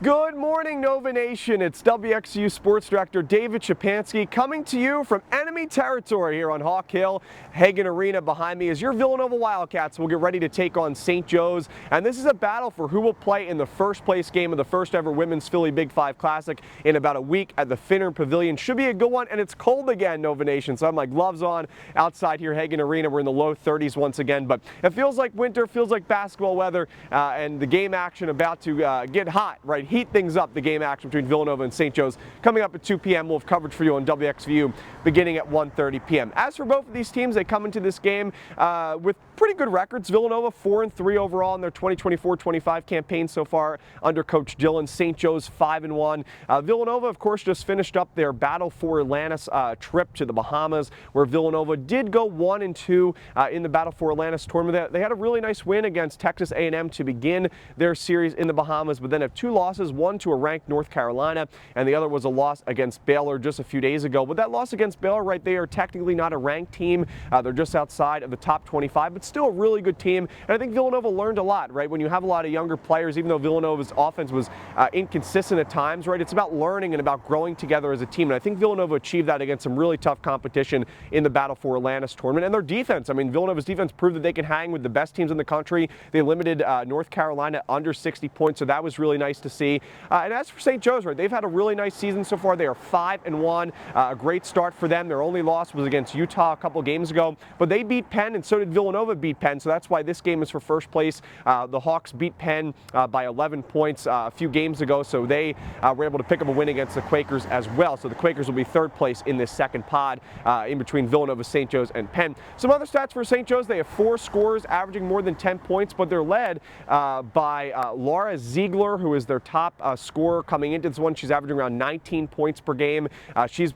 Good morning, Nova Nation. It's WXVU Sports Director David Szczepanski coming to you from enemy territory here on Hawk Hill. Hagan Arena behind me as your Villanova Wildcats will get ready to take on St. Joe's. And this is a battle for who will play in the first place game of the first ever Women's Philly Big Five Classic in about a week at the Finner Pavilion. Should be a good one, and it's cold again, Nova Nation. So I have my gloves on outside here, Hagan Arena. We're in the low 30s once again, but it feels like winter, feels like basketball weather, and the game action about to get hot, right? Heat things up, the game action between Villanova and St. Joe's coming up at 2 p.m. We'll have coverage for you on WXVU beginning at 1:30 p.m. As for both of these teams, they come into this game with pretty good records. Villanova 4-3 overall in their 2024-25 campaign so far under Coach Dillon. St. Joe's 5-1. Villanova, of course, just finished up their Battle for Atlantis trip to the Bahamas, where Villanova did go 1-2 in the Battle for Atlantis tournament. They had a really nice win against Texas A&M to begin their series in the Bahamas, but then have two losses, one to a ranked North Carolina, and the other was a loss against Baylor just a few days ago. But that loss against Baylor, right, they are technically not a ranked team. They're just outside of the top 25, but still a really good team. And I think Villanova learned a lot, right? When you have a lot of younger players, even though Villanova's offense was inconsistent at times, right, it's about learning and about growing together as a team. And I think Villanova achieved that against some really tough competition in the Battle for Atlantis tournament. And their defense, I mean, Villanova's defense proved that they can hang with the best teams in the country. They limited North Carolina under 60 points, so that was really nice to see. And as for St. Joe's, right, they've had a really nice season so far. They are 5-1, a great start for them. Their only loss was against Utah a couple games ago, but they beat Penn, and so did Villanova beat Penn, so that's why this game is for first place. The Hawks beat Penn by 11 points a few games ago, so they were able to pick up a win against the Quakers as well. So the Quakers will be third place in this second pod in between Villanova, St. Joe's, and Penn. Some other stats for St. Joe's: they have 4 scorers averaging more than 10 points, but they're led by Laura Ziegler, who is their top scorer coming into this one. She's averaging around 19 points per game. She's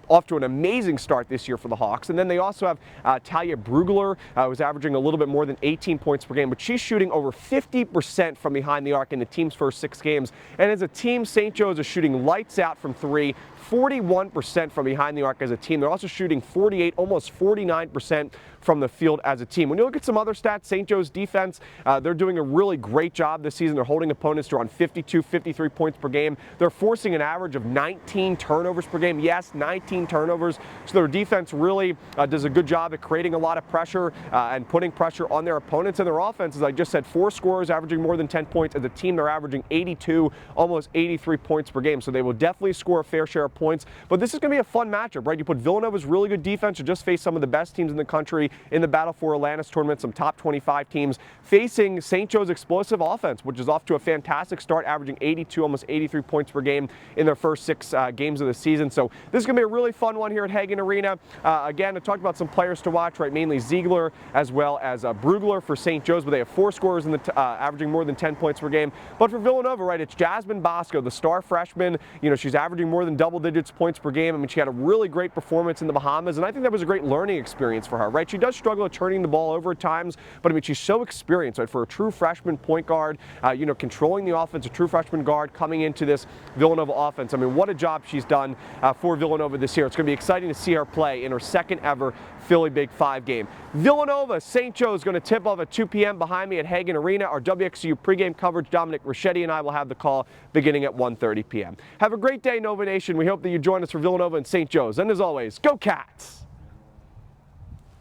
off to an amazing start this year for the Hawks. And then they also have Talia Brugler, who's averaging a little bit more than 18 points per game, but she's shooting over 50% from behind the arc in the team's first 6 games. And as a team, St. Joe's is shooting lights out from 3, 41% from behind the arc as a team. They're also shooting 48, almost 49% from the field as a team. When you look at some other stats, St. Joe's defense, they're doing a really great job this season. They're holding opponents to around 52, 53 points per game. They're forcing an average of 19 turnovers per game. Yes, 19 turnovers. So their defense really does a good job at creating a lot of pressure and putting pressure on their opponents. And their offense, as I just said, 4 scorers averaging more than 10 points. As a team, they're averaging 82, almost 83 points per game. So they will definitely score a fair share of points. But this is going to be a fun matchup, right? You put Villanova's really good defense to just face some of the best teams in the country in the Battle for Atlantis tournament, some top 25 teams, facing St. Joe's explosive offense, which is off to a fantastic start, averaging 82, almost 83 points per game in their first 6 games of the season. So this is going to be a really fun one here at Hagan Arena. Again, I talked about some players to watch, right? Mainly Ziegler as well as Brugler for St. Joe's, but they have 4 scorers in the averaging more than 10 points per game. But for Villanova, right, it's Jasmine Bosco, the star freshman. You know, she's averaging more than double digits points per game. I mean, she had a really great performance in the Bahamas, and I think that was a great learning experience for her, right? She does struggle at turning the ball over at times, but I mean, she's so experienced, right? For a true freshman point guard, you know, controlling the offense, a true freshman guard coming into this Villanova offense. I mean, what a job she's done for Villanova this year. It's going to be exciting to see her play in her second ever Philly Big Five game. Villanova, St. Joe's going to tip off at 2 p.m. behind me at Hagan Arena. Our WXVU pregame coverage, Dominic Ricchetti and I will have the call beginning at 1:30 p.m. Have a great day, Nova Nation. We hope that you join us for Villanova and St. Joe's. And as always, go Cats!